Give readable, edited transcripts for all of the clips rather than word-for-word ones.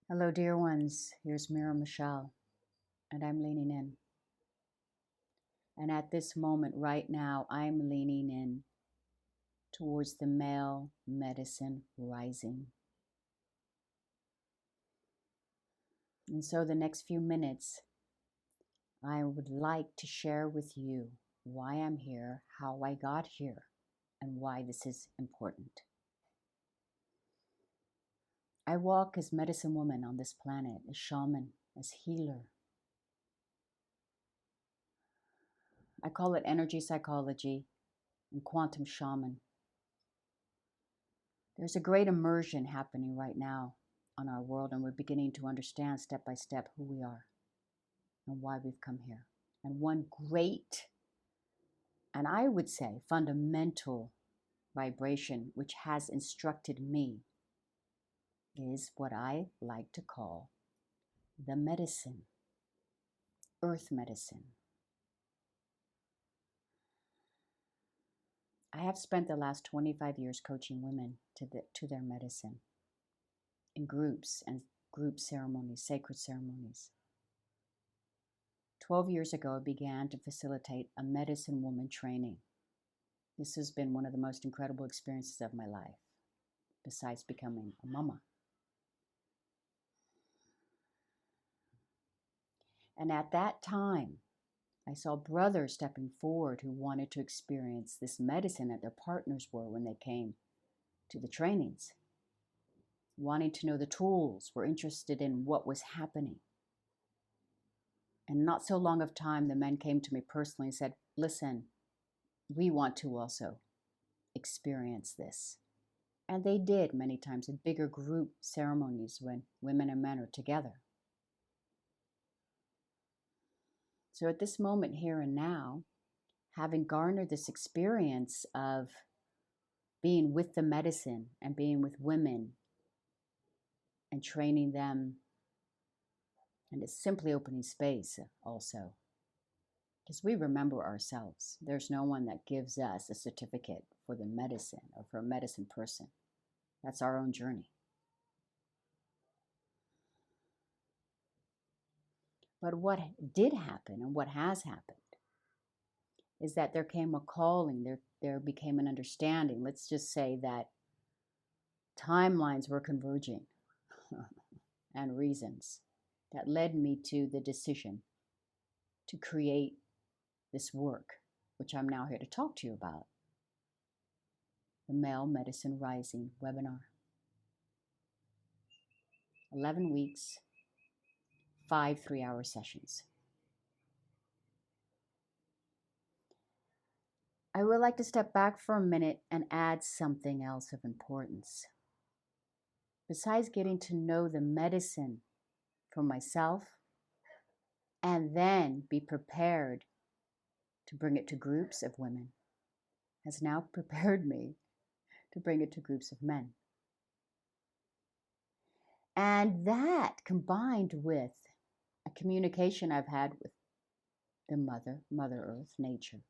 Hello, dear ones. Here's Mira Michelle, and I'm leaning in. And at this moment, right now, I'm leaning in towards the male medicine rising. And so, the next few minutes, I would like to share with you why I'm here, how I got here, and why this is important. I walk as medicine woman on this planet, as shaman, as healer. I call it energy psychology and quantum shaman. There's a great immersion happening right now on our world, and we're beginning to understand step by step who we are and why we've come here. And one great, and I would say fundamental vibration, which has instructed me, is what I like to call the medicine, earth medicine. I have spent the last 25 years coaching women to their medicine in groups and group ceremonies, sacred ceremonies. 12 years ago, I began to facilitate a medicine woman training. This has been one of the most incredible experiences of my life, besides becoming a mama. And at that time, I saw brothers stepping forward who wanted to experience this medicine that their partners were when they came to the trainings, wanting to know the tools, were interested in what was happening. And not so long of time, the men came to me personally and said, listen, we want to also experience this. And they did many times in bigger group ceremonies when women and men are together. So at this moment, here and now, having garnered this experience of being with the medicine and being with women and training them, and it's simply opening space also. Because we remember ourselves. There's no one that gives us a certificate for the medicine or for a medicine person. That's our own journey. But what did happen and what has happened is that there came a calling, there became an understanding. Let's just say that timelines were converging and reasons that led me to the decision to create this work, which I'm now here to talk to you about, the Male Medicine Rising webinar. 11 weeks, 5 3-hour sessions. I would like to step back for a minute and add something else of importance. Besides getting to know the medicine for myself and then be prepared to bring it to groups of women, has now prepared me to bring it to groups of men. And that combined with a communication I've had with the Mother Earth, nature,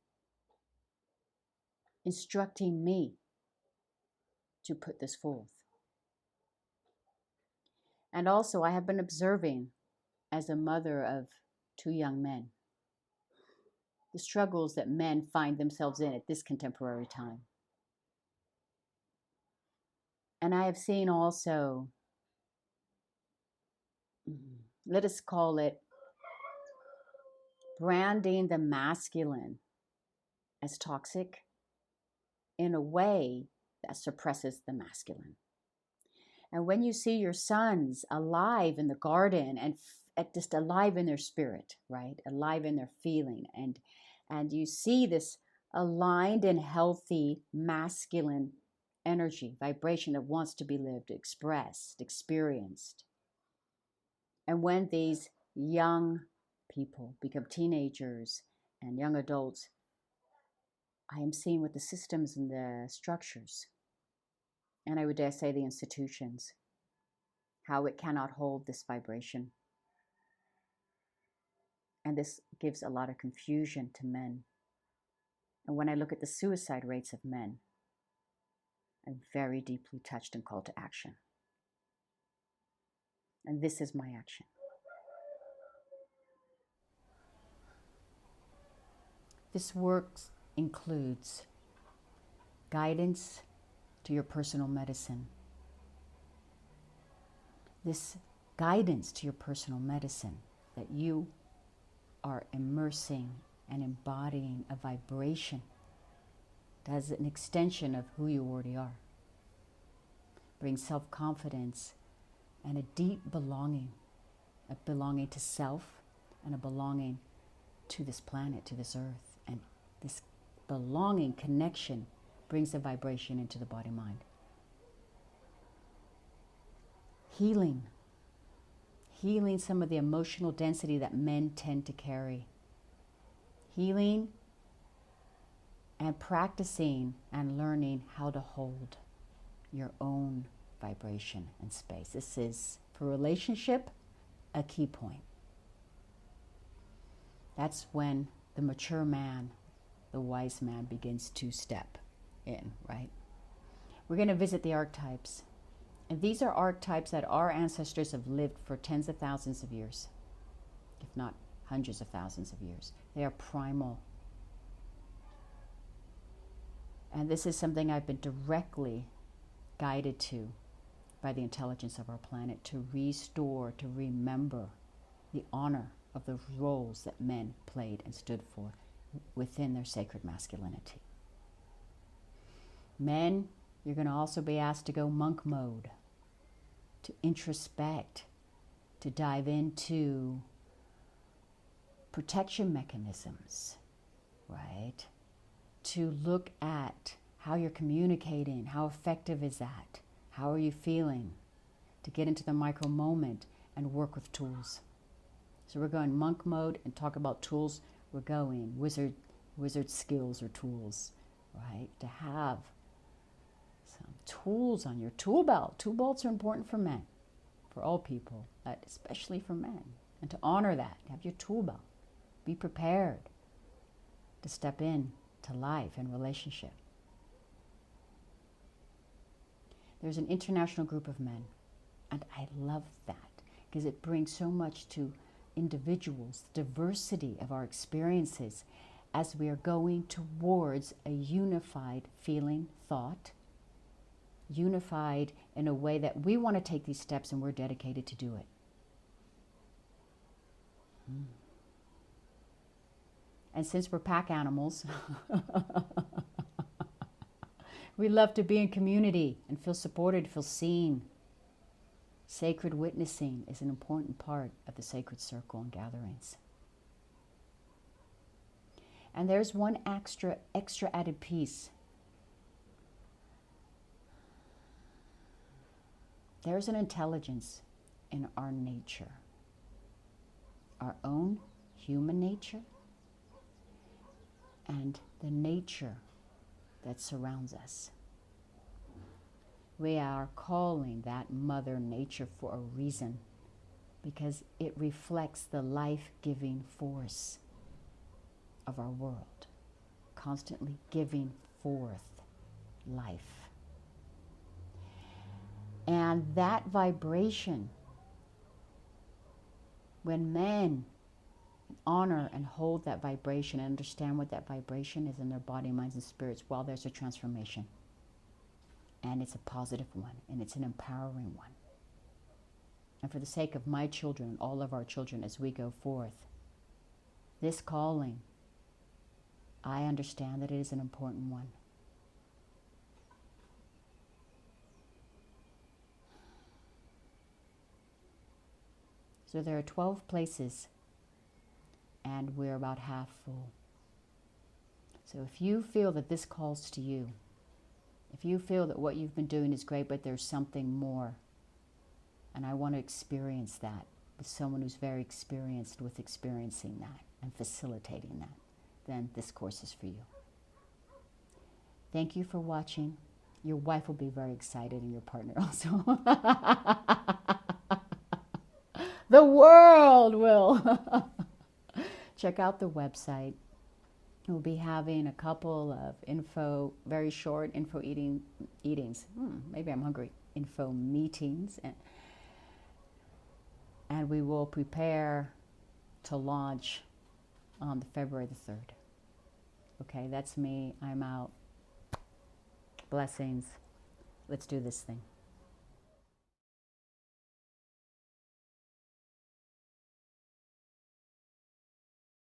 instructing me to put this forth. And also I have been observing, as a mother of 2 young men, the struggles that men find themselves in at this contemporary time. And I have seen also, let us call it, branding the masculine as toxic in a way that suppresses the masculine. And when you see your sons alive in the garden and just alive in their spirit, right? Alive in their feeling, and you see this aligned and healthy masculine energy, vibration that wants to be lived, expressed, experienced. And when these young people become teenagers and young adults, I am seeing with the systems and the structures, and I would dare say the institutions, how it cannot hold this vibration. And this gives a lot of confusion to men. And when I look at the suicide rates of men, I'm very deeply touched and called to action. And this is my action. This work includes guidance to your personal medicine. This guidance to your personal medicine that you are immersing and embodying a vibration as an extension of who you already are. Brings self-confidence and a deep belonging, a belonging to self and a belonging to this planet, to this earth. And this belonging connection brings a vibration into the body-mind. Healing some of the emotional density that men tend to carry. Healing and practicing and learning how to hold your own vibration and space. This is, for relationship, a key point. That's when the mature man, the wise man, begins to step in, right? We're going to visit the archetypes. And these are archetypes that our ancestors have lived for tens of thousands of years, if not hundreds of thousands of years. They are primal. And this is something I've been directly guided to by the intelligence of our planet, to restore, to remember the honor of the roles that men played and stood for within their sacred masculinity. Men, you're going to also be asked to go monk mode, to introspect, to dive into protection mechanisms, right? To look at how you're communicating, how effective is that? How are you feeling? To get into the micro moment and work with tools. So we're going monk mode and talk about tools. We're going wizard skills or tools, right? To have some tools on your tool belt. Tool belts are important for men, for all people, but especially for men. And to honor that, have your tool belt. Be prepared to step in to life and relationship. There's an international group of men, and I love that because it brings so much to individuals, the diversity of our experiences as we are going towards a unified feeling, thought, unified in a way that we want to take these steps and we're dedicated to do it. And since we're pack animals, we love to be in community and feel supported, feel seen. Sacred witnessing is an important part of the sacred circle and gatherings. And there's one extra added piece. There's an intelligence in our nature, our own human nature, and the nature that surrounds us. We are calling that Mother Nature for a reason, because it reflects the life-giving force of our world, constantly giving forth life. And that vibration, when men honor and hold that vibration and understand what that vibration is in their body, minds, and spirits, well, there's a transformation. And it's a positive one, and it's an empowering one. And for the sake of my children, all of our children, as we go forth, this calling, I understand that it is an important one. So there are 12 places, and we're about half full. So if you feel that this calls to you, if you feel that what you've been doing is great, but there's something more, and I want to experience that with someone who's very experienced with experiencing that and facilitating that, then this course is for you. Thank you for watching. Your wife will be very excited, and your partner also. The world will. Check out the website. We'll be having a couple of very short info meetings, and And we will prepare to launch on the February the 3rd. Okay, that's me. I'm out. Blessings. Let's do this thing.